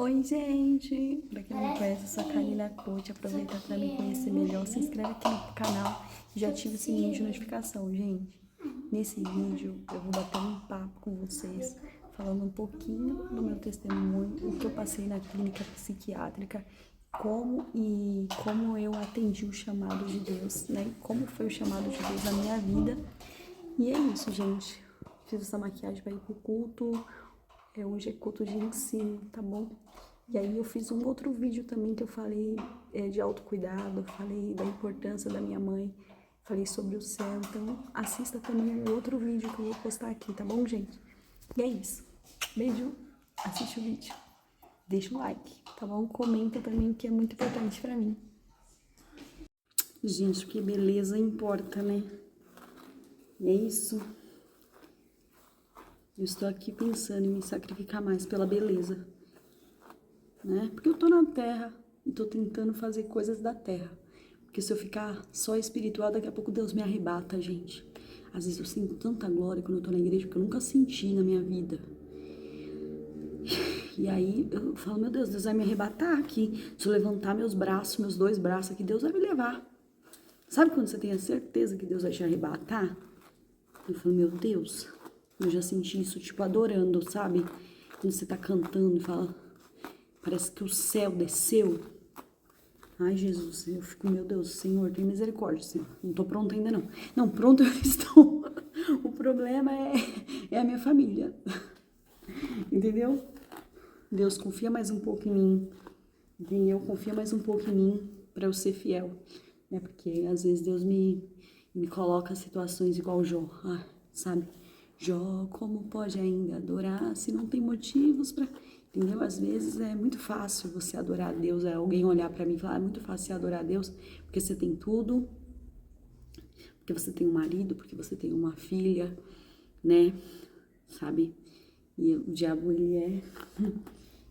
Oi, gente! Pra quem não me conhece, eu sou a Kalila Coach. Aproveita pra me conhecer melhor, se inscreve aqui no canal e já ativa o sininho de notificação, gente. Nesse vídeo, eu vou bater um papo com vocês, falando um pouquinho do meu testemunho, o que eu passei na clínica psiquiátrica, como eu atendi o chamado de Deus, né? Como foi o chamado de Deus na minha vida. E é isso, gente. Fiz essa maquiagem pra ir pro culto. Hoje é culto de ensino, tá bom? E aí eu fiz um outro vídeo também que eu falei de autocuidado, falei da importância da minha mãe, falei sobre o céu. Então assista também o outro vídeo que eu vou postar aqui, tá bom, gente? E é isso. Beijo, assiste o vídeo, deixa o like, tá bom? Comenta também, que é muito importante pra mim. Gente, que beleza importa, né? E é isso. Eu estou aqui pensando em me sacrificar mais pela beleza, né? Porque eu tô na terra e tô tentando fazer coisas da terra. Porque se eu ficar só espiritual, daqui a pouco Deus me arrebata, gente. Às vezes eu sinto tanta glória quando eu tô na igreja que eu nunca senti na minha vida. E aí eu falo, meu Deus, Deus vai me arrebatar aqui. Se eu levantar meus braços, meus dois braços aqui, Deus vai me levar. Sabe quando você tem a certeza que Deus vai te arrebatar? Eu falo, meu Deus, eu já senti isso, tipo, adorando, sabe? Quando você tá cantando e fala, parece que o céu desceu. Ai, Jesus, eu fico, meu Deus, Senhor, tem misericórdia, Senhor. Não tô pronta ainda, não. Não, pronta eu estou. O problema é a minha família. Entendeu? Deus, confia mais um pouco em mim. Entendeu? Confia mais um pouco em mim pra eu ser fiel. Né? Porque às vezes Deus me coloca em situações igual Jó, sabe? Jó, como pode ainda adorar se não tem motivos pra... Entendeu? Às vezes é muito fácil você adorar a Deus, alguém olhar pra mim e falar, é muito fácil você adorar a Deus, porque você tem tudo, porque você tem um marido, porque você tem uma filha, né? Sabe? E o diabo, não é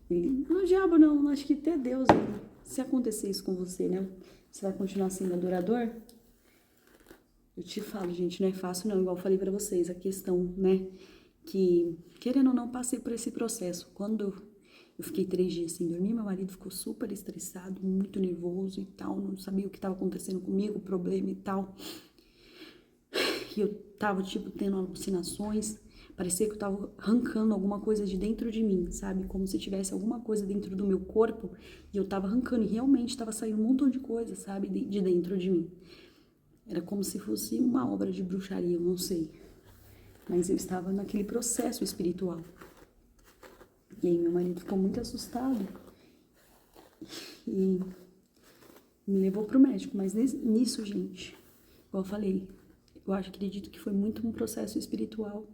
o diabo não, acho que até Deus, se acontecer isso com você, né? Você vai continuar sendo adorador? Eu te falo, gente, não é fácil não, igual eu falei pra vocês, a questão, né, que, querendo ou não, passei por esse processo. Quando eu fiquei 3 dias sem dormir, meu marido ficou super estressado, muito nervoso e tal, não sabia o que estava acontecendo comigo, o problema e tal. E eu tava, tipo, tendo alucinações, parecia que eu tava arrancando alguma coisa de dentro de mim, sabe? Como se tivesse alguma coisa dentro do meu corpo e eu tava arrancando, e realmente tava saindo um montão de coisa, sabe, de dentro de mim. Era como se fosse uma obra de bruxaria, eu não sei. Mas eu estava naquele processo espiritual. E aí meu marido ficou muito assustado e me levou pro médico. Mas nisso, gente, igual eu falei, eu acredito que foi muito um processo espiritual,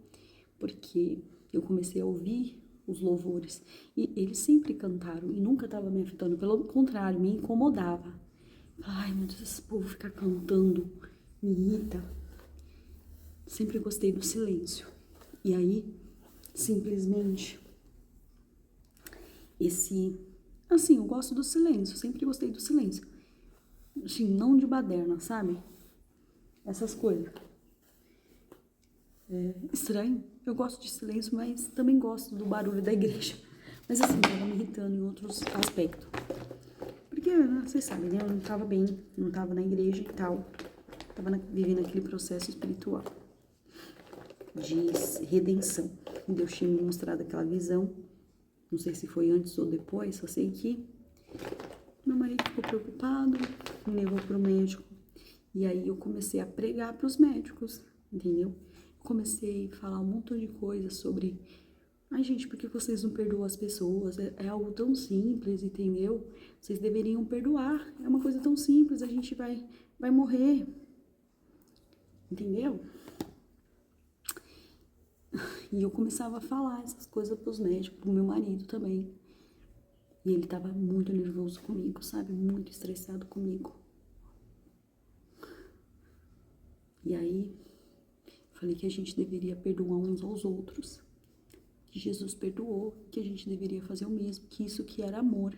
porque eu comecei a ouvir os louvores e eles sempre cantaram e nunca estava me afetando, pelo contrário, me incomodava. Ai, meu Deus, esse povo ficar cantando me irrita. Sempre gostei do silêncio. E aí, simplesmente, assim, eu gosto do silêncio, sempre gostei do silêncio. Assim, não de baderna, sabe? Essas coisas. É estranho. Eu gosto de silêncio, mas também gosto do barulho da igreja. Mas assim, tava me irritando em outros aspectos. Porque, vocês sabem, né? Eu não tava bem, não tava na igreja e tal. Tava vivendo aquele processo espiritual de redenção. Deus tinha me mostrado aquela visão. Não sei se foi antes ou depois, só sei que meu marido ficou preocupado, me levou pro médico. E aí eu comecei a pregar pros médicos, entendeu? Comecei a falar um montão de coisas sobre... Ai, gente, por que vocês não perdoam as pessoas? É algo tão simples, entendeu? Vocês deveriam perdoar. É uma coisa tão simples, a gente vai morrer. Entendeu? E eu começava a falar essas coisas pros médicos, pro meu marido também. E ele tava muito nervoso comigo, sabe? Muito estressado comigo. E aí, falei que a gente deveria perdoar uns aos outros. Que Jesus perdoou, que a gente deveria fazer o mesmo, que isso que era amor.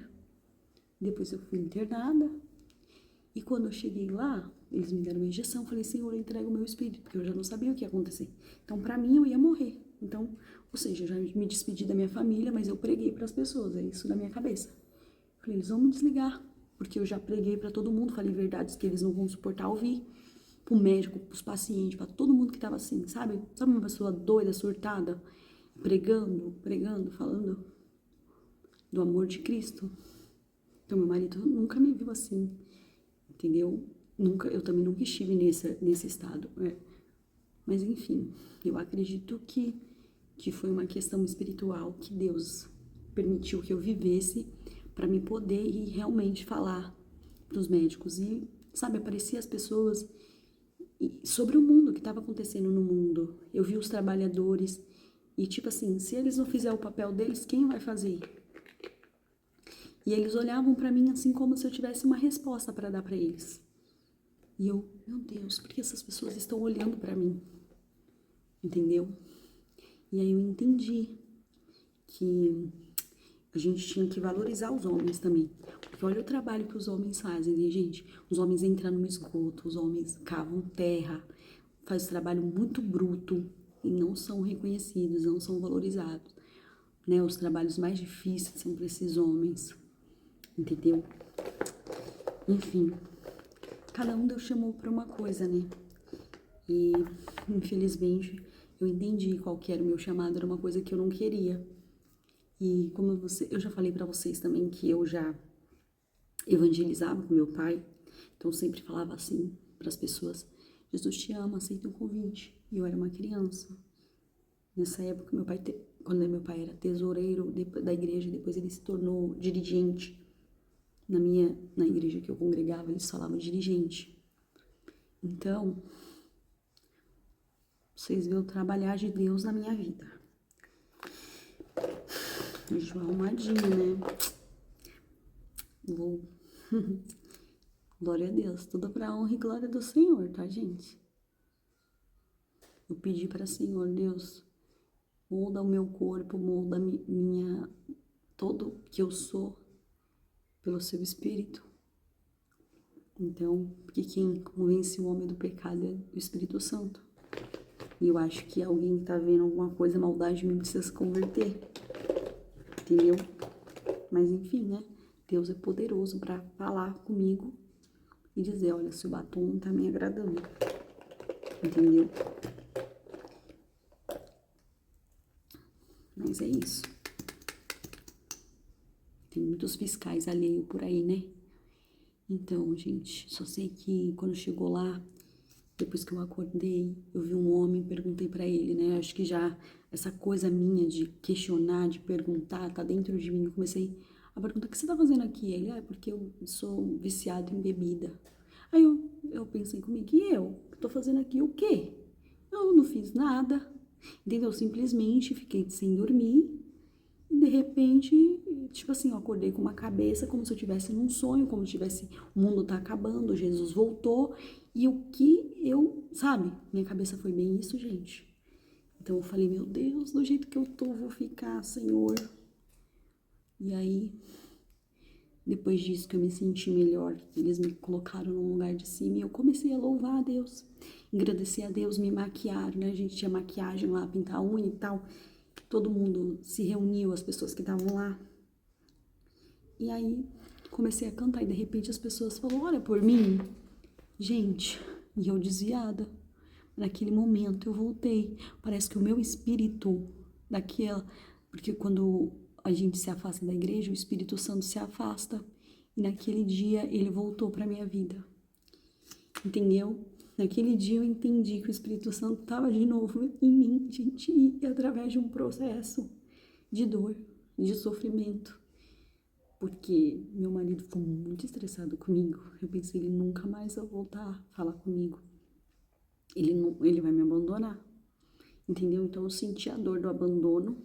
Depois eu fui internada. E quando eu cheguei lá, eles me deram uma injeção. Falei, Senhor, eu entrego o meu espírito, porque eu já não sabia o que ia acontecer. Então, pra mim, eu ia morrer. Então, ou seja, eu já me despedi da minha família, mas eu preguei para as pessoas, é isso na minha cabeça. Falei, eles vão me desligar, porque eu já preguei para todo mundo, falei verdades que eles não vão suportar ouvir, pro médico, pros pacientes, para todo mundo que tava assim, sabe? Sabe uma pessoa doida, surtada, pregando, falando do amor de Cristo. Então, meu marido nunca me viu assim, entendeu? Eu também nunca estive nesse estado. Mas, enfim, eu acredito que foi uma questão espiritual que Deus permitiu que eu vivesse para me poder ir realmente falar pros médicos. E, sabe, aparecia as pessoas sobre o mundo, o que estava acontecendo no mundo. Eu vi os trabalhadores e, tipo assim, se eles não fizerem o papel deles, quem vai fazer? E eles olhavam para mim assim como se eu tivesse uma resposta para dar para eles. E eu, meu Deus, por que essas pessoas estão olhando para mim? Entendeu? E aí eu entendi que a gente tinha que valorizar os homens também. Porque olha o trabalho que os homens fazem, né, gente? Os homens entram no esgoto, os homens cavam terra, fazem trabalho muito bruto e não são reconhecidos, não são valorizados. Né? Os trabalhos mais difíceis são para esses homens, entendeu? Enfim, cada um Deus chamou para uma coisa, né? E, infelizmente, eu entendi qual que era o meu chamado, era uma coisa que eu não queria. E como eu já falei para vocês também que eu já evangelizava com meu pai, então eu sempre falava assim para as pessoas: Jesus te ama, aceita um convite. E eu era uma criança. Nessa época, quando meu pai era tesoureiro da igreja, depois ele se tornou dirigente. Na igreja que eu congregava, eles falavam dirigente. Então, vocês veem o trabalhar de Deus na minha vida. Deixa eu arrumadinha, né? Vou. Glória a Deus. Tudo pra honra e glória do Senhor, tá, gente? Eu pedi para Senhor, Deus, molda o meu corpo, molda todo que eu sou pelo seu Espírito. Então, porque quem convence o homem do pecado é o Espírito Santo. E eu acho que alguém que tá vendo alguma coisa, maldade em mim, precisa se converter. Entendeu? Mas enfim, né? Deus é poderoso para falar comigo e dizer, olha, seu batom não tá me agradando. Entendeu? Mas é isso. Tem muitos fiscais alheios por aí, né? Então, gente, só sei que quando chegou lá, depois que eu acordei, eu vi um homem, perguntei pra ele, né? Acho que já essa coisa minha de questionar, de perguntar, tá dentro de mim. Eu comecei a perguntar: o que você tá fazendo aqui? Ele, porque eu sou viciado em bebida. Aí eu pensei comigo: e eu? Tô fazendo aqui o quê? Eu não fiz nada, entendeu? Simplesmente fiquei sem dormir e de repente, tipo assim, eu acordei com uma cabeça como se eu tivesse num sonho, como se tivesse, o mundo tá acabando, Jesus voltou. E o que sabe? Minha cabeça foi bem isso, gente. Então eu falei, meu Deus, do jeito que eu tô, vou ficar, Senhor. E aí, depois disso que eu me senti melhor, eles me colocaram num lugar de cima e eu comecei a louvar a Deus, agradecer a Deus, me maquiar, né? A gente tinha maquiagem lá, pintar a unha e tal. Todo mundo se reuniu, as pessoas que estavam lá. E aí, comecei a cantar e de repente as pessoas falaram, ora por mim. Gente, e eu desviada. Naquele momento eu voltei. Parece que o meu espírito porque quando a gente se afasta da igreja, o Espírito Santo se afasta. E naquele dia ele voltou para minha vida. Entendeu? Naquele dia eu entendi que o Espírito Santo estava de novo em mim, gente, e através de um processo de dor, de sofrimento. Porque meu marido ficou muito estressado comigo. Eu pensei, ele nunca mais vai voltar a falar comigo. Ele vai me abandonar. Entendeu? Então eu senti a dor do abandono.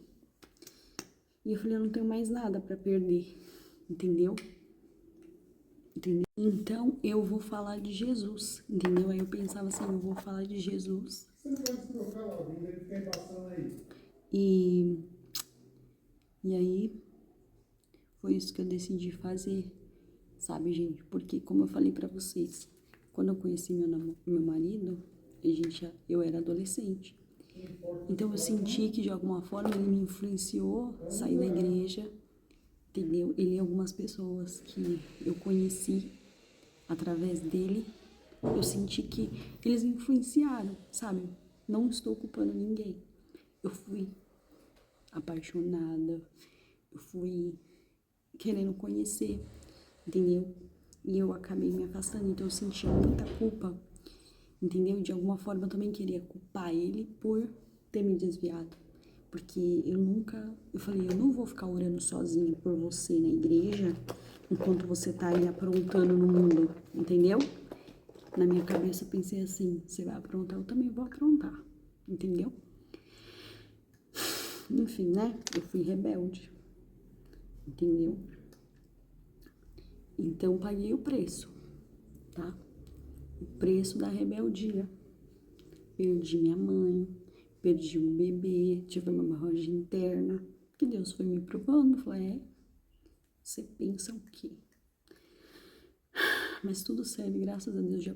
E eu falei, eu não tenho mais nada pra perder. Entendeu? Então eu vou falar de Jesus. Entendeu? Aí eu pensava assim, eu vou falar de Jesus. Você não pode trocar a vida que tem passando aí. E aí foi isso que eu decidi fazer. Sabe, gente? Porque, como eu falei pra vocês, quando eu conheci meu marido, eu era adolescente. Então eu senti que de alguma forma ele me influenciou a sair da igreja, entendeu? Ele e algumas pessoas que eu conheci através dele, eu senti que eles me influenciaram, sabe? Não estou culpando ninguém. Eu fui apaixonada, eu fui querendo conhecer, entendeu? E eu acabei me afastando, então eu sentia muita culpa, entendeu? De alguma forma eu também queria culpar ele por ter me desviado. Porque eu falei, eu não vou ficar orando sozinha por você na igreja, enquanto você tá aí aprontando no mundo, entendeu? Na minha cabeça eu pensei assim, você vai aprontar, eu também vou aprontar, entendeu? Enfim, né? Eu fui rebelde, entendeu? Então paguei o preço, tá? O preço da rebeldia. Perdi minha mãe, perdi um bebê, tive uma hemorragia interna, que Deus foi me provando. Falei, você pensa o quê? Mas tudo serve, graças a Deus, de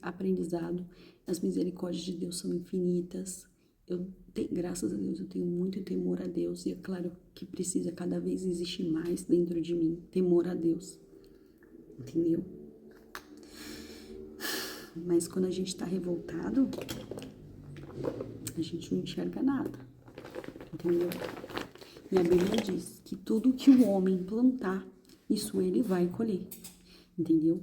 aprendizado. As misericórdias de Deus são infinitas. Graças a Deus, eu tenho muito temor a Deus. E é claro que precisa cada vez existir mais dentro de mim, temor a Deus. Entendeu? Mas quando a gente tá revoltado, a gente não enxerga nada. Entendeu? E a Bíblia diz que tudo que o homem plantar, isso ele vai colher. Entendeu?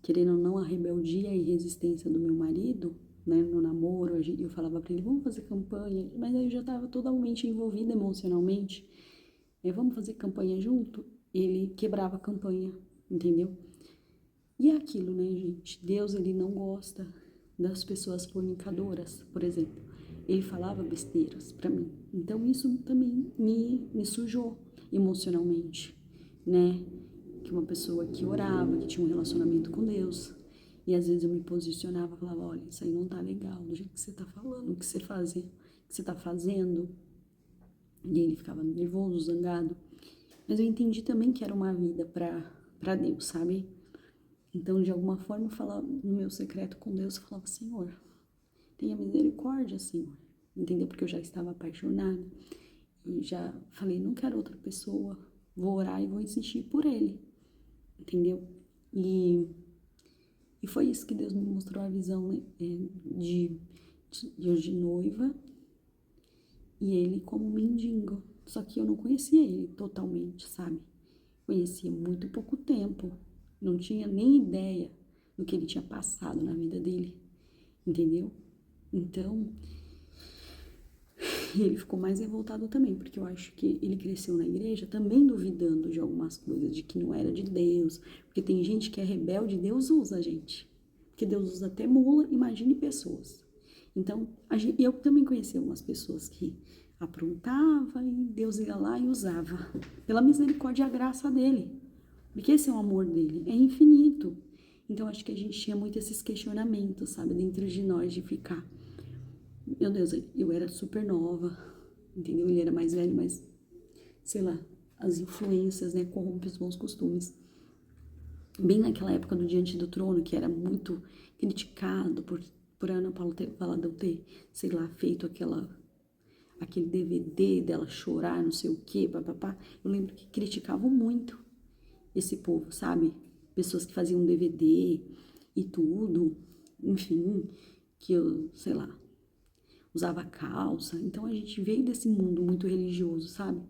Querendo ou não, a rebeldia e resistência do meu marido, né, no namoro, eu falava pra ele, vamos fazer campanha, mas aí eu já tava totalmente envolvida emocionalmente, vamos fazer campanha junto? Ele quebrava a campanha, entendeu? E é aquilo, né, gente, Deus, ele não gosta das pessoas fornicadoras, por exemplo, ele falava besteiras pra mim, então isso também me sujou emocionalmente, né? Que uma pessoa que orava, que tinha um relacionamento com Deus, e às vezes eu me posicionava, falava, olha, isso aí não tá legal, do jeito que você tá falando, o que você tá fazendo, e ele ficava nervoso, zangado, mas eu entendi também que era uma vida pra Deus, sabe? Então, de alguma forma, eu falava, no meu secreto com Deus, eu falava, Senhor, tenha misericórdia, Senhor, entendeu? Porque eu já estava apaixonada, e já falei, não quero outra pessoa, vou orar e vou insistir por ele, entendeu? E foi isso que Deus me mostrou a visão, né? De noiva e ele como mendigo. Só que eu não conhecia ele totalmente, sabe? Conhecia muito pouco tempo. Não tinha nem ideia do que ele tinha passado na vida dele, entendeu? Então, ele ficou mais revoltado também, porque eu acho que ele cresceu na igreja também duvidando de algumas coisas, de que não era de Deus, porque tem gente que é rebelde, Deus usa a gente, porque Deus usa até mula, imagine pessoas. Então, eu também conheci algumas pessoas que aprontavam e Deus ia lá e usava, pela misericórdia e a graça dele, porque esse é o amor dele, é infinito. Então, acho que a gente tinha muito esses questionamentos, sabe, dentro de nós, de ficar, meu Deus, eu era super nova, entendeu? Ele era mais velho, mas, sei lá, as influências, né, corrompem os bons costumes. Bem naquela época do Diante do Trono, que era muito criticado por Ana Paula ter falado, eu ter, sei lá, feito aquele DVD dela chorar, não sei o quê, papapá. Eu lembro que criticavam muito esse povo, sabe? Pessoas que faziam DVD e tudo, enfim, que eu, sei lá, usava calça. Então a gente veio desse mundo muito religioso, sabe?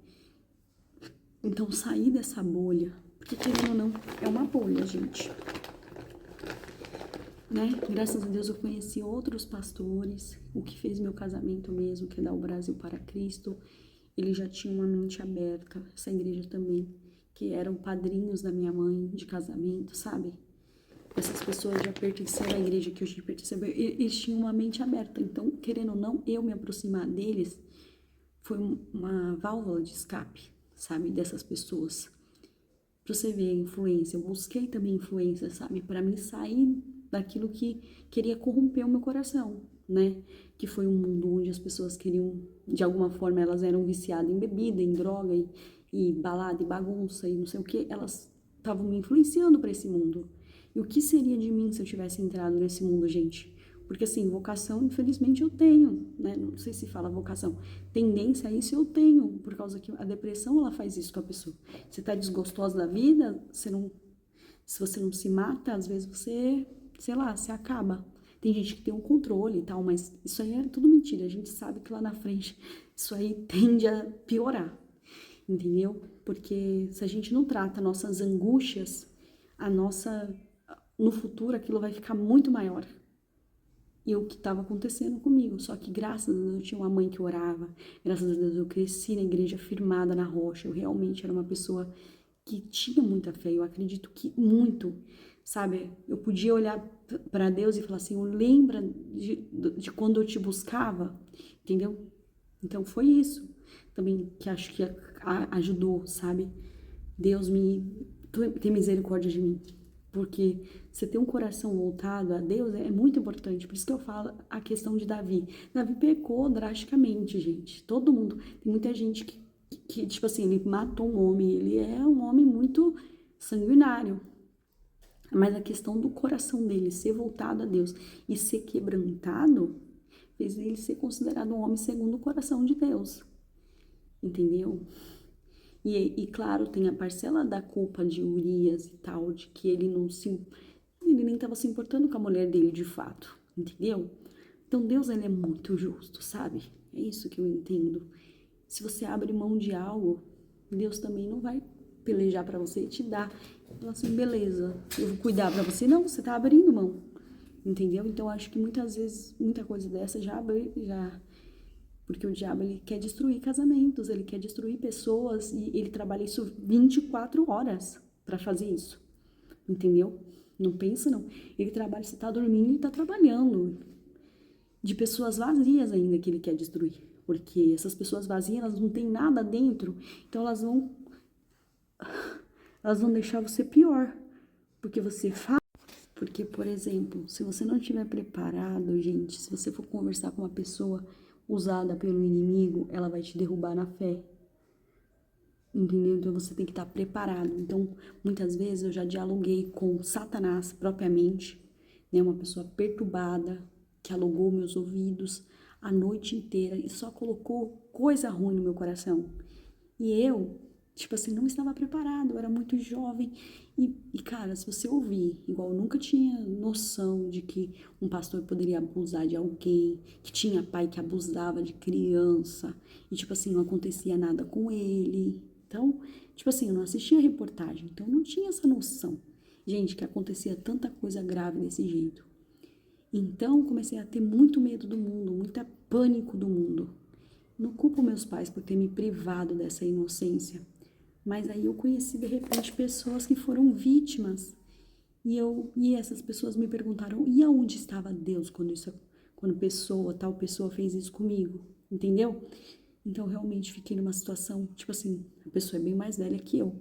Então sair dessa bolha, porque querendo ou não, é uma bolha, gente. Né? Graças a Deus eu conheci outros pastores, o que fez meu casamento mesmo, que é dar o Brasil para Cristo. Ele já tinha uma mente aberta, essa igreja também, que eram padrinhos da minha mãe de casamento, sabe? Essas pessoas já pertenciam à igreja que hoje pertenceu, eles tinham uma mente aberta, então, querendo ou não, eu me aproximar deles foi uma válvula de escape, sabe, dessas pessoas. Pra você ver a influência, eu busquei também influência, sabe, para mim sair daquilo que queria corromper o meu coração, né, que foi um mundo onde as pessoas queriam, de alguma forma, elas eram viciadas em bebida, em droga, e balada, e bagunça, e não sei o que, elas estavam me influenciando para esse mundo. E o que seria de mim se eu tivesse entrado nesse mundo, gente? Porque assim, vocação, infelizmente, eu tenho, né? Não sei se fala vocação. Tendência a isso eu tenho, por causa que a depressão, ela faz isso com a pessoa. Você tá desgostosa da vida, se você não se mata, às vezes você, sei lá, se acaba. Tem gente que tem um controle e tal, mas isso aí é tudo mentira. A gente sabe que lá na frente isso aí tende a piorar, entendeu? Porque se a gente não trata nossas angústias, no futuro aquilo vai ficar muito maior. E o que estava acontecendo comigo. Só que graças a Deus eu tinha uma mãe que orava. Graças a Deus eu cresci na igreja firmada na rocha. Eu realmente era uma pessoa que tinha muita fé. Eu acredito que muito, sabe? Eu podia olhar para Deus e falar assim, lembra de quando eu te buscava? Entendeu? Então foi isso também que acho que ajudou, sabe? Deus tem misericórdia de mim. Porque você ter um coração voltado a Deus é muito importante. Por isso que eu falo a questão de Davi. Davi pecou drasticamente, gente. Todo mundo. Tem muita gente que tipo assim, ele matou um homem. Ele é um homem muito sanguinário. Mas a questão do coração dele ser voltado a Deus e ser quebrantado fez ele ser considerado um homem segundo o coração de Deus. Entendeu? E claro, tem a parcela da culpa de Urias e tal, de que ele nem estava se importando com a mulher dele de fato, entendeu? Então Deus, ele é muito justo, sabe? É isso que eu entendo. Se você abre mão de algo, Deus também não vai pelejar pra você e te dar. Fala assim, beleza, eu vou cuidar pra você. Não, você tá abrindo mão, entendeu? Então acho que muitas vezes, muita coisa dessa já porque o diabo, ele quer destruir casamentos, ele quer destruir pessoas e ele trabalha isso 24 horas para fazer isso, entendeu? Não pensa, não. Ele trabalha, você tá dormindo, ele tá trabalhando. De pessoas vazias ainda que ele quer destruir. Porque essas pessoas vazias, elas não têm nada dentro, então elas vão deixar você pior. Porque você fala. Porque, por exemplo, se você não estiver preparado, gente, se você for conversar com uma pessoa usada pelo inimigo, ela vai te derrubar na fé. Entendeu? Então você tem que estar preparado. Então, muitas vezes eu já dialoguei com Satanás propriamente, né? Uma pessoa perturbada que alugou meus ouvidos a noite inteira e só colocou coisa ruim no meu coração. E eu, tipo assim, não estava preparado, eu era muito jovem. Cara, se você ouvir, igual eu nunca tinha noção de que um pastor poderia abusar de alguém, que tinha pai que abusava de criança, e tipo assim, não acontecia nada com ele. Então, tipo assim, eu não assistia reportagem, então eu não tinha essa noção. Gente, que acontecia tanta coisa grave desse jeito. Então, comecei a ter muito medo do mundo, muito pânico do mundo. Não culpo meus pais por ter me privado dessa inocência. Mas aí eu conheci, de repente, pessoas que foram vítimas. E essas pessoas me perguntaram, e aonde estava Deus quando tal pessoa fez isso comigo? Entendeu? Então, realmente, fiquei numa situação, tipo assim, a pessoa é bem mais velha que eu.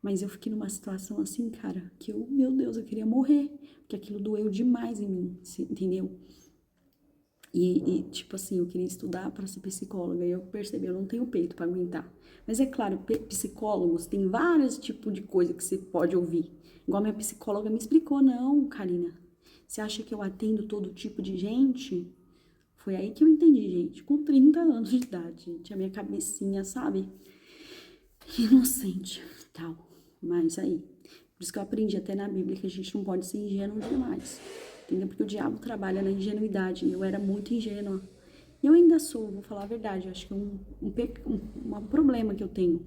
Mas eu fiquei numa situação assim, cara, que meu Deus, eu queria morrer. Porque aquilo doeu demais em mim, entendeu? Tipo assim, eu queria estudar para ser psicóloga e eu percebi, eu não tenho peito para aguentar. Mas é claro, psicólogos tem vários tipos de coisa que você pode ouvir. Igual minha psicóloga me explicou, não, Karina, você acha que eu atendo todo tipo de gente? Foi aí que eu entendi, gente, com 30 anos de idade, gente, a minha cabecinha, sabe? Inocente, tal. Mas aí, por isso que eu aprendi até na Bíblia que a gente não pode ser ingênuo demais. Entendeu? Porque o diabo trabalha na ingenuidade. E eu era muito ingênua. E eu ainda sou, vou falar a verdade. Eu acho que é um problema que eu tenho.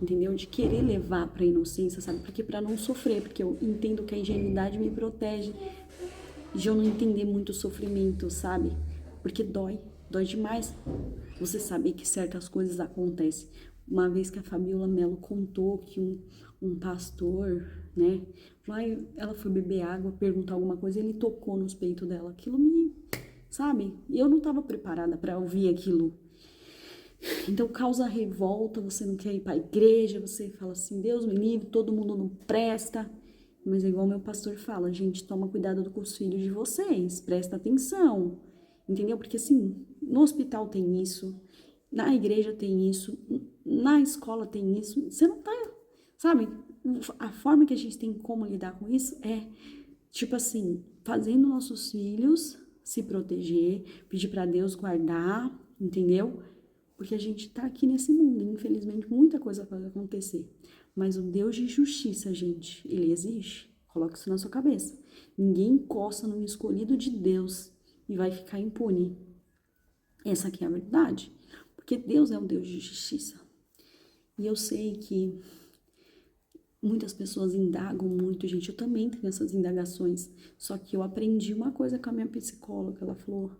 Entendeu? De querer levar pra inocência, sabe? Porque pra não sofrer. Porque eu entendo que a ingenuidade me protege de eu não entender muito o sofrimento, sabe? Porque dói. Dói demais você saber que certas coisas acontecem. Uma vez que a Fabiola Mello contou que um pastor, né? Ela foi beber água, perguntar alguma coisa, e ele tocou nos peitos dela. Aquilo sabe? E eu não tava preparada para ouvir aquilo. Então causa revolta, você não quer ir pra igreja, você fala assim, Deus me livre, todo mundo não presta. Mas é igual meu pastor fala, gente, toma cuidado com os filhos de vocês, presta atenção. Entendeu? Porque assim, no hospital tem isso, na igreja tem isso, na escola tem isso. Você não tá, sabe? A forma que a gente tem como lidar com isso é, tipo assim, fazendo nossos filhos se proteger, pedir para Deus guardar, entendeu? Porque a gente tá aqui nesse mundo, e infelizmente muita coisa pode acontecer. Mas o Deus de justiça, gente, ele existe. Coloca isso na sua cabeça. Ninguém encosta no escolhido de Deus e vai ficar impune. Essa aqui é a verdade. Porque Deus é um Deus de justiça. E eu sei que muitas pessoas indagam muito, gente. Eu também tenho essas indagações. Só que eu aprendi uma coisa com a minha psicóloga. Ela falou,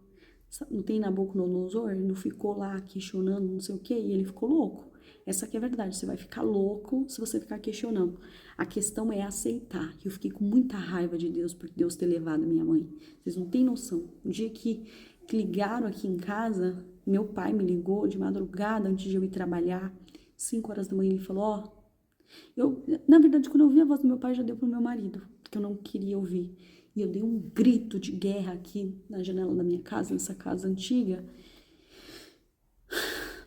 não tem Nabucodonosor? Ele não ficou lá questionando não sei o quê, e ele ficou louco. Essa aqui é a verdade. Você vai ficar louco se você ficar questionando. A questão é aceitar. Eu fiquei com muita raiva de Deus por Deus ter levado a minha mãe. Vocês não têm noção. O dia que ligaram aqui em casa, meu pai me ligou de madrugada antes de eu ir trabalhar. 5 horas da manhã ele falou, ó, na verdade, quando eu ouvi a voz do meu pai, já deu pro meu marido, que eu não queria ouvir. E eu dei um grito de guerra aqui na janela da minha casa, nessa casa antiga.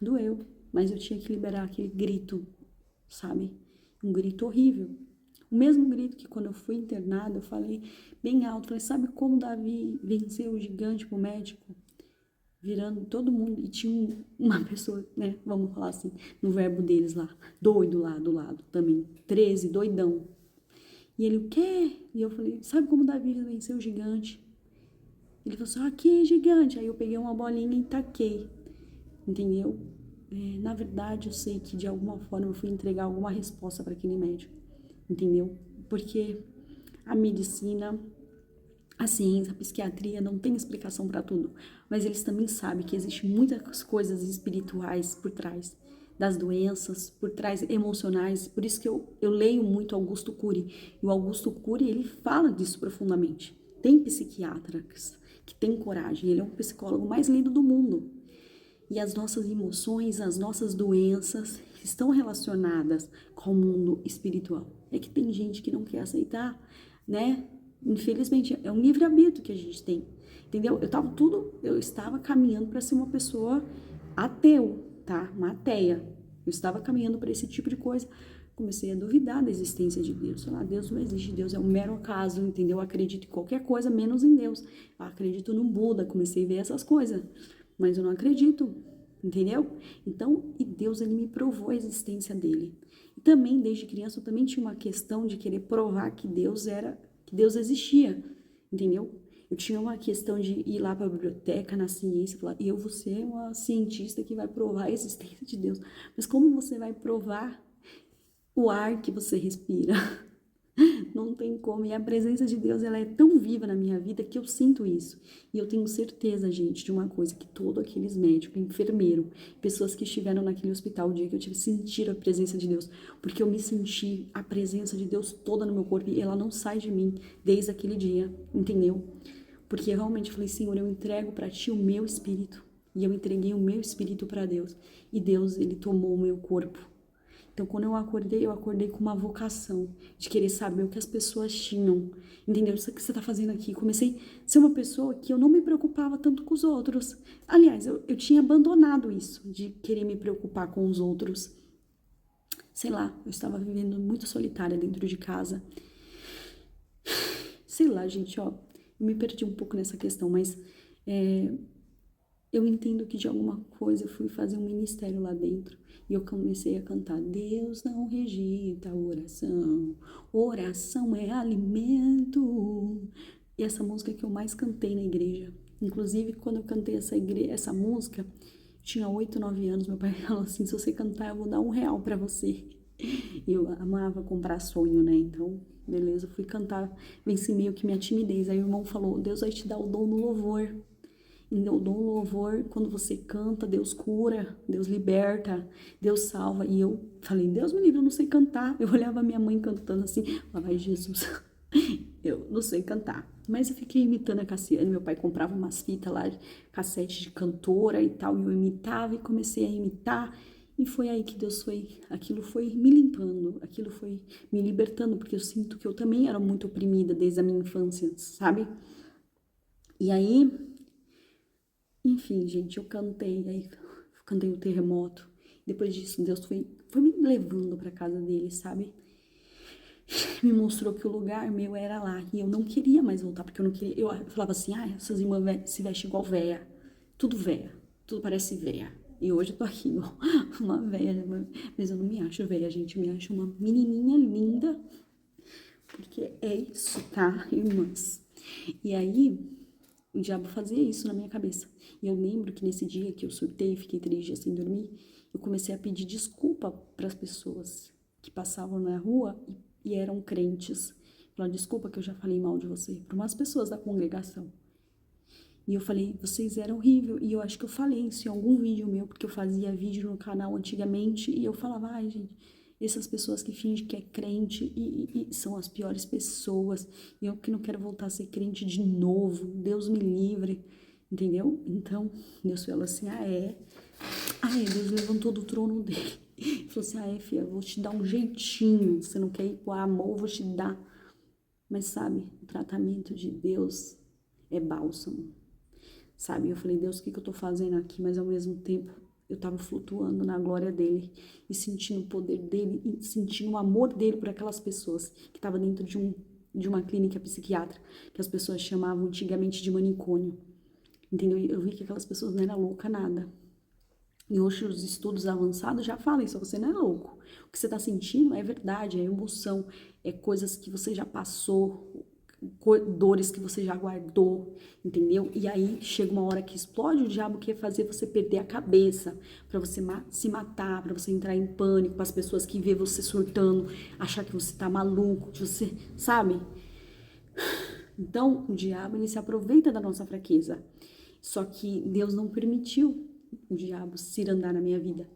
Doeu, mas eu tinha que liberar aquele grito, sabe? Um grito horrível. O mesmo grito que quando eu fui internada, eu falei bem alto, falei, sabe como Davi venceu o gigante pro médico? Virando todo mundo, e tinha uma pessoa, né, vamos falar assim, no verbo deles doido lá do lado também, 13, doidão. E ele, o quê? E eu falei, sabe como Davi venceu o gigante? Ele falou assim, que gigante? Aí eu peguei uma bolinha e taquei, entendeu? Na verdade, eu sei que de alguma forma eu fui entregar alguma resposta para aquele médico, entendeu? Porque a medicina, a ciência, a psiquiatria não tem explicação para tudo, mas eles também sabem que existem muitas coisas espirituais por trás das doenças, por trás emocionais. Por isso que eu leio muito Augusto Cury, e o Augusto Cury, ele fala disso profundamente. Tem psiquiatras que têm coragem, ele é um psicólogo mais lido do mundo. E as nossas emoções, as nossas doenças estão relacionadas com o mundo espiritual. É que tem gente que não quer aceitar, né? Infelizmente, é um livre-arbítrio que a gente tem, entendeu? Eu estava caminhando para ser uma pessoa ateu, tá? Uma ateia. Eu estava caminhando para esse tipo de coisa. Comecei a duvidar da existência de Deus. Sei lá, Deus não existe, Deus é um mero acaso, entendeu? Eu acredito em qualquer coisa, menos em Deus. Eu acredito no Buda, comecei a ver essas coisas. Mas eu não acredito, entendeu? Então, e Deus, ele me provou a existência dele. E também, desde criança, eu também tinha uma questão de querer provar que Deus existia, entendeu? Eu tinha uma questão de ir lá para a biblioteca, na ciência, falar, eu vou ser uma cientista que vai provar a existência de Deus. Mas como você vai provar o ar que você respira? Não tem como. E a presença de Deus, ela é tão viva na minha vida que eu sinto isso. E eu tenho certeza, gente, de uma coisa, que todos aqueles médicos, enfermeiro, pessoas que estiveram naquele hospital o dia que eu tive, sentiram a presença de Deus. Porque eu me senti a presença de Deus toda no meu corpo e ela não sai de mim desde aquele dia, entendeu? Porque eu realmente falei, Senhor, eu entrego para Ti o meu espírito. E eu entreguei o meu espírito para Deus. E Deus, Ele tomou o meu corpo. Então, quando eu acordei com uma vocação de querer saber o que as pessoas tinham. Entendeu? Isso que você tá fazendo aqui. Comecei a ser uma pessoa que eu não me preocupava tanto com os outros. Aliás, eu tinha abandonado isso, de querer me preocupar com os outros. Sei lá, eu estava vivendo muito solitária dentro de casa. Sei lá, gente, ó, eu me perdi um pouco nessa questão, mas eu entendo que de alguma coisa eu fui fazer um ministério lá dentro e eu comecei a cantar, Deus não rejeita a oração, oração é alimento. E essa música que eu mais cantei na igreja. Inclusive, quando eu cantei essa música, tinha 8, 9 anos, meu pai falou assim, se você cantar, eu vou dar R$ 1 pra você. E eu amava comprar sonho, né? Então, beleza, eu fui cantar, venci meio que minha timidez. Aí o irmão falou, Deus vai te dar o dom do louvor. E o dom do louvor, quando você canta, Deus cura, Deus liberta, Deus salva. E eu falei, Deus me livre, eu não sei cantar. Eu olhava minha mãe cantando assim, falava, ai Jesus, eu não sei cantar. Mas eu fiquei imitando a Cassiane, meu pai comprava umas fitas lá, cassete de cantora e tal, e eu imitava e comecei a imitar. E foi aí que aquilo foi me limpando, aquilo foi me libertando, porque eu sinto que eu também era muito oprimida desde a minha infância, sabe? E aí, enfim, gente, eu cantei o terremoto. Depois disso, Deus foi me levando pra casa dele, sabe? me mostrou que o lugar meu era lá. E eu não queria mais voltar, porque eu não queria. Eu falava assim, essas irmãs se vestem igual véia. Tudo véia. Tudo parece véia. E hoje eu tô aqui, igual uma véia. Mas eu não me acho véia, gente. Eu me acho uma menininha linda. Porque é isso, tá, irmãs? E aí, o diabo fazia isso na minha cabeça. E eu lembro que nesse dia que eu surtei, fiquei 3 dias sem dormir, eu comecei a pedir desculpa para as pessoas que passavam na rua e eram crentes. Falar, desculpa que eu já falei mal de você, para umas pessoas da congregação. E eu falei, vocês eram horrível. E eu acho que eu falei isso em algum vídeo meu, porque eu fazia vídeo no canal antigamente, e eu falava, ai, gente, essas pessoas que fingem que é crente e são as piores pessoas. E eu que não quero voltar a ser crente de novo, Deus me livre, entendeu? Então, Deus falou assim, Deus levantou do trono dele. Ele falou assim, filha, eu vou te dar um jeitinho, você não quer ir pro amor, eu vou te dar. Mas sabe, o tratamento de Deus é bálsamo. Sabe, eu falei, Deus, o que eu tô fazendo aqui? Mas ao mesmo tempo, eu tava flutuando na glória dele e sentindo o poder dele e sentindo o amor dele por aquelas pessoas que estavam dentro de uma clínica psiquiátrica, que as pessoas chamavam antigamente de manicômio, entendeu? Eu vi que aquelas pessoas não eram loucas nada. E hoje os estudos avançados já falam isso, você não é louco. O que você tá sentindo é verdade, é emoção, é coisas que você já passou, dores que você já guardou, entendeu? E aí chega uma hora que explode, o diabo quer fazer você perder a cabeça, para você se matar, para você entrar em pânico, para as pessoas que vê você surtando, achar que você tá maluco, que você, sabe? Então, o diabo, ele se aproveita da nossa fraqueza. Só que Deus não permitiu o diabo se andar na minha vida.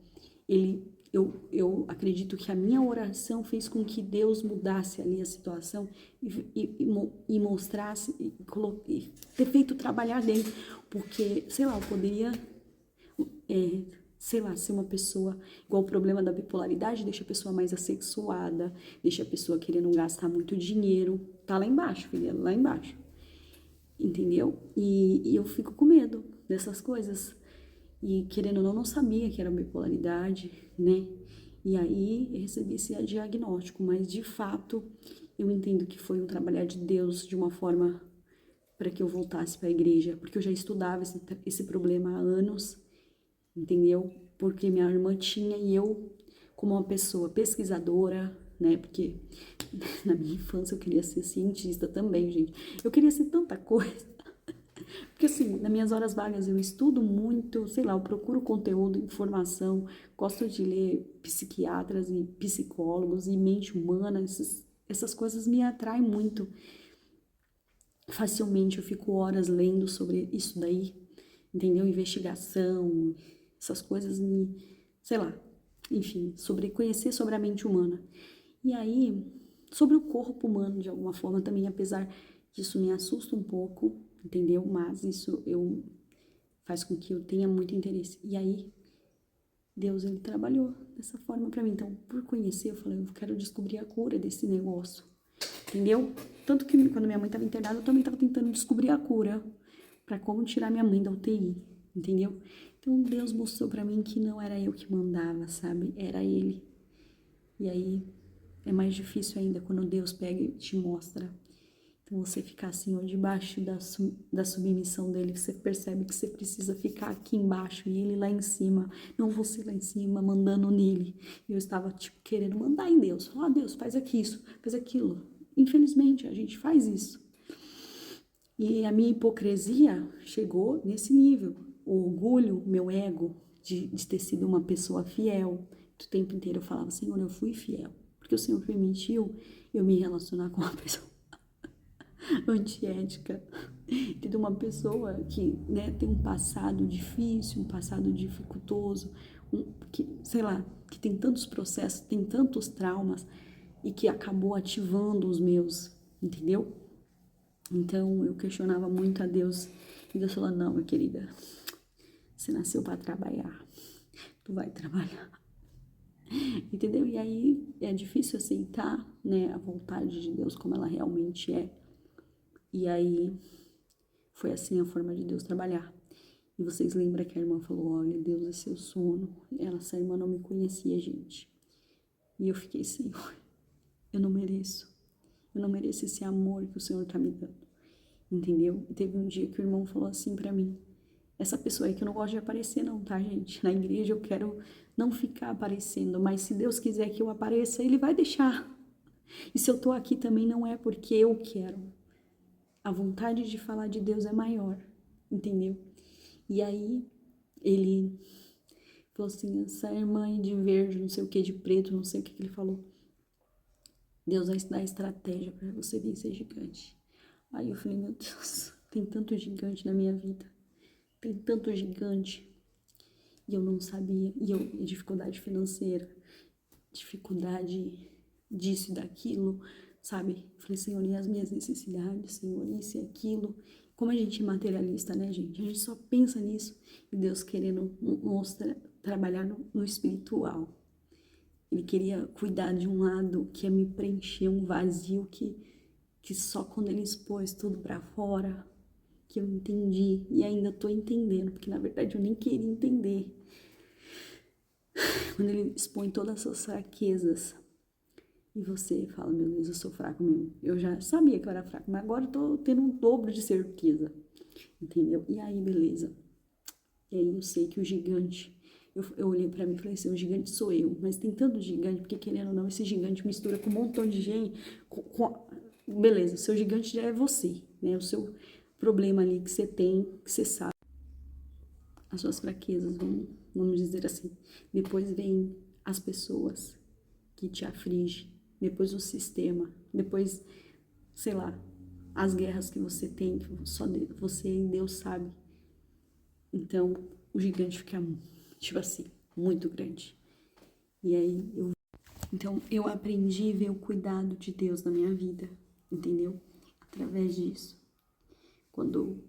Eu acredito que a minha oração fez com que Deus mudasse ali a situação e mostrasse, e ter feito trabalhar dele. Porque, sei lá, eu poderia, sei lá, ser uma pessoa, igual o problema da bipolaridade, deixa a pessoa mais assexuada, deixa a pessoa querendo gastar muito dinheiro. Tá lá embaixo, filha, lá embaixo. Entendeu? E eu fico com medo dessas coisas. E querendo ou não sabia que era bipolaridade, né? E aí eu recebi esse diagnóstico, mas de fato eu entendo que foi um trabalhar de Deus de uma forma para que eu voltasse para a igreja, porque eu já estudava esse problema há anos, entendeu? Porque minha irmã tinha e eu, como uma pessoa pesquisadora, né? Porque na minha infância eu queria ser cientista também, gente. Eu queria ser tanta coisa. Porque assim, nas minhas horas vagas eu estudo muito, sei lá, eu procuro conteúdo, informação, gosto de ler psiquiatras e psicólogos e mente humana, essas coisas me atraem muito. Facilmente eu fico horas lendo sobre isso daí, entendeu? Investigação, essas coisas me, sei lá, enfim, sobre conhecer sobre a mente humana. E aí, sobre o corpo humano de alguma forma também, apesar que isso me assusta um pouco, entendeu? Mas isso faz com que eu tenha muito interesse. E aí, Deus, ele trabalhou dessa forma pra mim. Então, por conhecer, eu falei, eu quero descobrir a cura desse negócio, entendeu? Tanto que quando minha mãe tava internada, eu também tava tentando descobrir a cura pra como tirar minha mãe da UTI, entendeu? Então, Deus mostrou pra mim que não era eu que mandava, sabe? Era ele. E aí, é mais difícil ainda quando Deus pega e te mostra. Então você ficar assim, ó, debaixo da submissão dele, você percebe que você precisa ficar aqui embaixo e ele lá em cima, não você lá em cima, mandando nele. E eu estava, tipo, querendo mandar em Deus. Falar, Deus, faz aqui isso, faz aquilo. Infelizmente, a gente faz isso. E a minha hipocrisia chegou nesse nível. O orgulho, meu ego, de ter sido uma pessoa fiel. O tempo inteiro eu falava, Senhor, eu fui fiel. Porque o Senhor permitiu eu me relacionar com uma pessoa antiética, de uma pessoa que, né, tem um passado difícil, um passado dificultoso, que, sei lá, que tem tantos processos, tem tantos traumas e que acabou ativando os meus, entendeu? Então eu questionava muito a Deus e Deus falou, não, minha querida, você nasceu para trabalhar, tu vai trabalhar. Entendeu? E aí é difícil aceitar, né, a vontade de Deus como ela realmente é. E aí foi assim a forma de Deus trabalhar. E vocês lembram que a irmã falou, olha, Deus é seu sono. Essa irmã não me conhecia, gente. E eu fiquei, Senhor, eu não mereço. isso. Eu não mereço esse amor que o Senhor tá me dando. Entendeu? E teve um dia que o irmão falou assim pra mim, essa pessoa aí que eu não gosto de aparecer não, tá, gente? Na igreja eu quero não ficar aparecendo, mas se Deus quiser que eu apareça, Ele vai deixar. E se eu tô aqui também não é porque eu quero. A vontade de falar de Deus é maior, entendeu? E aí, ele falou assim, essa irmã aí de verde, não sei o que, de preto, não sei o que ele falou. Deus vai dar estratégia pra você vencer gigante. Aí eu falei, meu Deus, tem tanto gigante na minha vida. Tem tanto gigante. E eu não sabia. E dificuldade financeira, dificuldade disso e daquilo, sabe? Falei, Senhor, e as minhas necessidades, Senhor, isso e aquilo. Como a gente é materialista, né, gente? A gente só pensa nisso. E Deus querendo mostrar, trabalhar no espiritual. Ele queria cuidar de um lado que é me preencher um vazio que só quando ele expôs tudo pra fora, que eu entendi. E ainda tô entendendo, porque na verdade eu nem queria entender. Quando ele expõe todas essas fraquezas, e você fala, meu Deus, eu sou fraco mesmo. Eu já sabia que eu era fraco, mas agora eu tô tendo um dobro de certeza. Entendeu? E aí, beleza. E aí eu sei que o gigante, eu olhei pra mim e falei assim, o gigante sou eu. Mas tem tanto gigante, porque querendo ou não, esse gigante mistura com um montão de gente. Beleza, o seu gigante já é você, né? O seu problema ali que você tem, que você sabe. As suas fraquezas, vamos dizer assim. Depois vem as pessoas que te afligem. Depois o sistema, depois, sei lá, as guerras que você tem, que só você e Deus sabe. Então, o gigante fica, tipo assim, muito grande. E aí, então, eu aprendi a ver o cuidado de Deus na minha vida, entendeu? Através disso. Quando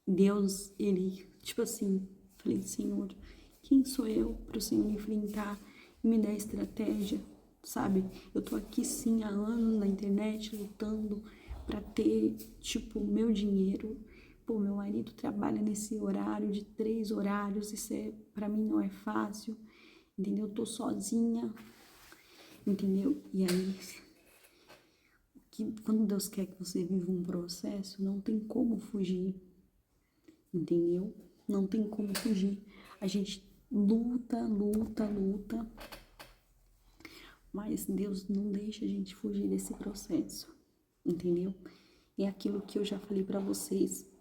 Deus, ele, tipo assim, falei, Senhor, quem sou eu para o Senhor enfrentar e me dar estratégia? Sabe, eu tô aqui sim há anos na internet lutando pra ter, tipo, meu dinheiro. Pô, meu marido trabalha nesse horário de 3 horários, isso pra mim não é fácil, entendeu? Eu tô sozinha, entendeu? E aí, quando Deus quer que você viva um processo, não tem como fugir, entendeu? Não tem como fugir. A gente luta, mas Deus não deixa a gente fugir desse processo, entendeu? É aquilo que eu já falei pra vocês.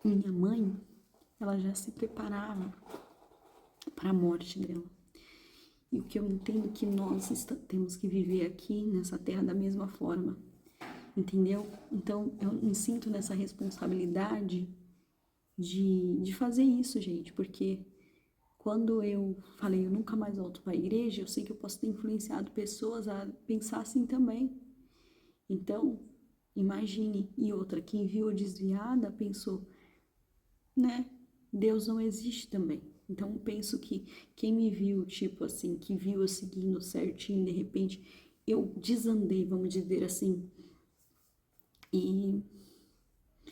Minha mãe, ela já se preparava para a morte dela. E o que eu entendo que nós temos que viver aqui nessa terra da mesma forma, entendeu? Então, eu me sinto nessa responsabilidade de fazer isso, gente, porque quando eu falei, eu nunca mais volto para a igreja, eu sei que eu posso ter influenciado pessoas a pensar assim também. Então, imagine. E outra, quem viu desviada pensou, né? Deus não existe também. Então, eu penso que quem me viu, tipo assim, que viu eu seguindo certinho, de repente, eu desandei, vamos dizer assim. E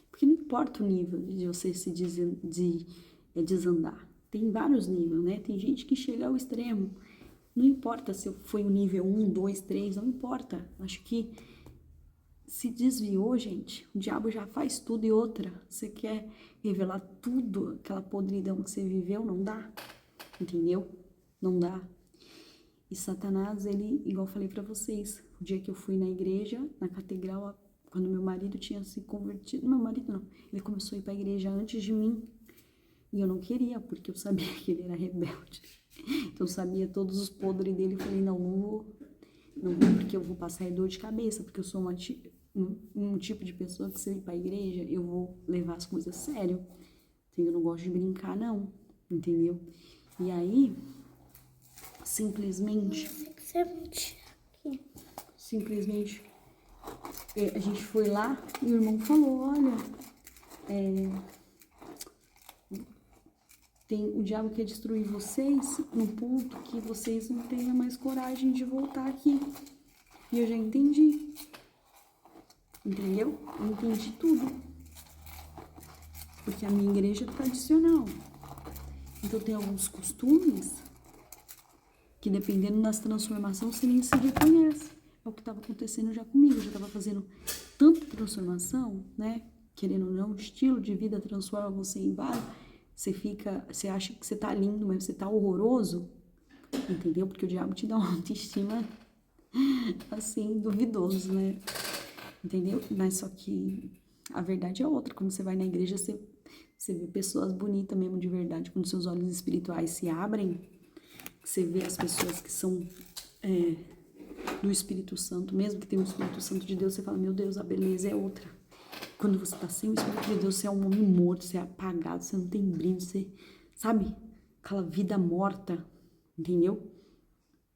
porque não importa o nível de você se desandar. Tem vários níveis, né? Tem gente que chega ao extremo. Não importa se foi o nível 1, 2, 3, não importa. Acho que se desviou, gente, o diabo já faz tudo e outra. Você quer revelar tudo, aquela podridão que você viveu, não dá. Entendeu? Não dá. E Satanás, ele, igual eu falei pra vocês, o dia que eu fui na igreja, na catedral, quando meu marido tinha se convertido, meu marido não, ele começou a ir pra igreja antes de mim. E eu não queria, porque eu sabia que ele era rebelde. Então eu sabia todos os podres dele. Eu falei, não vou, porque eu vou passar dor de cabeça, porque eu sou um tipo de pessoa que se eu ir pra igreja, eu vou levar as coisas a sério. Eu não gosto de brincar, não. Entendeu? E aí, simplesmente, a gente foi lá e o irmão falou, olha, o diabo quer destruir vocês no ponto que vocês não tenham mais coragem de voltar aqui. E eu já entendi. Entendeu? Eu entendi tudo. Porque a minha igreja é tradicional. Então tem alguns costumes que, dependendo das transformações, você nem se reconhece. É o que estava acontecendo já comigo. Eu já estava fazendo tanta transformação, né? Querendo ou não, o estilo de vida transforma você em vários. Você acha que você tá lindo, mas você tá horroroso, entendeu? Porque o diabo te dá uma autoestima, assim, duvidoso, né? Entendeu? Mas só que a verdade é outra. Quando você vai na igreja, você vê pessoas bonitas mesmo de verdade. Quando seus olhos espirituais se abrem, você vê as pessoas que são do Espírito Santo, mesmo que tenha o Espírito Santo de Deus, você fala, meu Deus, a beleza é outra. Quando você tá sem o Espírito de Deus, você é um homem morto, você é apagado, você não tem brilho, você, sabe? Aquela vida morta, entendeu?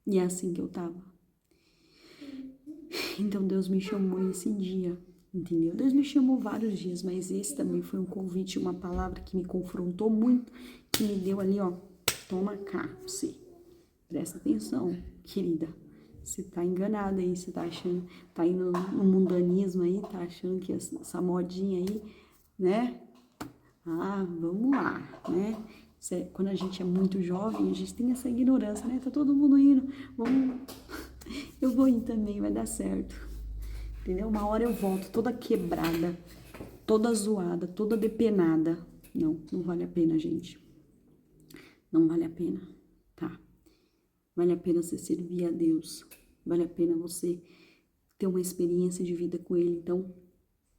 E é assim que eu tava. Então Deus me chamou esse dia, entendeu? Deus me chamou vários dias, mas esse também foi um convite, uma palavra que me confrontou muito, que me deu ali, ó, toma cá, você. Presta atenção, querida. Você tá enganada aí, você tá achando, tá indo no mundanismo aí, tá achando que essa modinha aí, né? Ah, vamos lá, né? Quando a gente é muito jovem, a gente tem essa ignorância, né? Tá todo mundo indo, vamos... Eu vou ir também, vai dar certo. Entendeu? Uma hora eu volto toda quebrada, toda zoada, toda depenada. Não, não vale a pena, gente. Não vale a pena, tá? Vale a pena você servir a Deus. Vale a pena você ter uma experiência de vida com Ele. Então,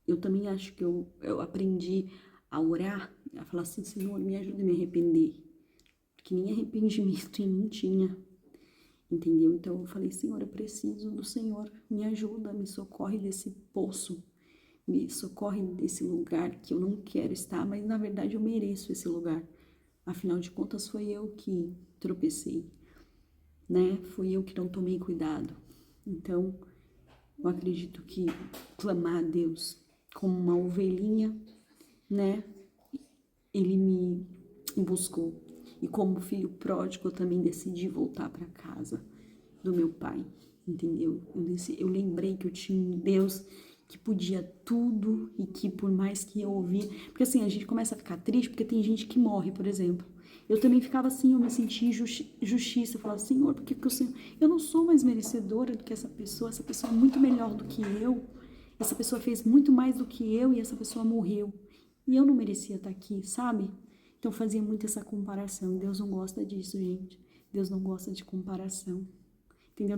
eu também acho que eu aprendi a orar, a falar assim, Senhor, me ajuda a me arrepender. Porque nem arrependimento em mim tinha. Entendeu? Então, eu falei, Senhor, eu preciso do Senhor. Me ajuda, me socorre desse poço. Me socorre desse lugar que eu não quero estar, mas na verdade eu mereço esse lugar. Afinal de contas, foi eu que tropecei, né? Fui eu que não tomei cuidado. Então, eu acredito que clamar a Deus como uma ovelhinha, né? Ele me buscou. E como filho pródigo, eu também decidi voltar para casa do meu pai, entendeu? Eu lembrei que eu tinha um Deus que podia tudo e que por mais que eu ouvia... Porque assim, a gente começa a ficar triste porque tem gente que morre, por exemplo. Eu também ficava assim, eu me sentia injustiça. Eu falava, Senhor, por que o Senhor... Eu não sou mais merecedora do que essa pessoa é muito melhor do que eu. Essa pessoa fez muito mais do que eu e essa pessoa morreu. E eu não merecia estar aqui, sabe? Então fazia muito essa comparação. Deus não gosta disso, gente. Deus não gosta de comparação. Entendeu?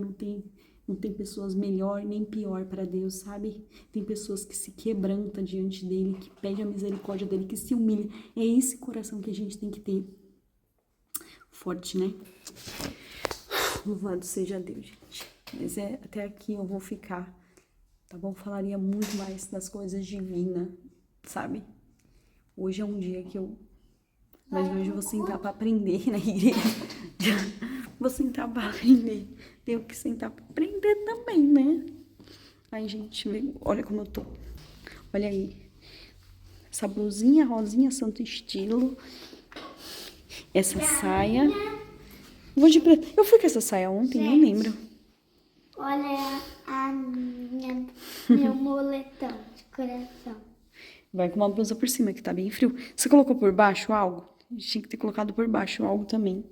Não tem pessoas melhor nem pior para Deus, sabe? Tem pessoas que se quebrantam diante dele, que pedem a misericórdia dele, que se humilham. É esse coração que a gente tem que ter. Forte, né? Louvado seja Deus, gente. Mas até aqui eu vou ficar, tá bom? Falaria muito mais das coisas divinas, sabe? Hoje é um dia que eu... Mas hoje eu vou sentar pra aprender na igreja. Vou sentar pra aprender. Tenho que sentar pra aprender também, né? Ai, gente, olha como eu tô. Olha aí. Essa blusinha rosinha, santo estilo. Essa saia. Vou de preto. Eu fui com essa saia ontem, nem lembro. Olha meu moletom de coração. Vai com uma blusa por cima, que tá bem frio. Você colocou por baixo algo? Tinha que ter colocado por baixo algo também.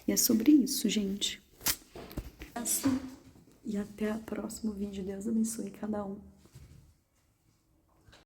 E é sobre isso, gente. Assim. E até o próximo vídeo. Deus abençoe cada um.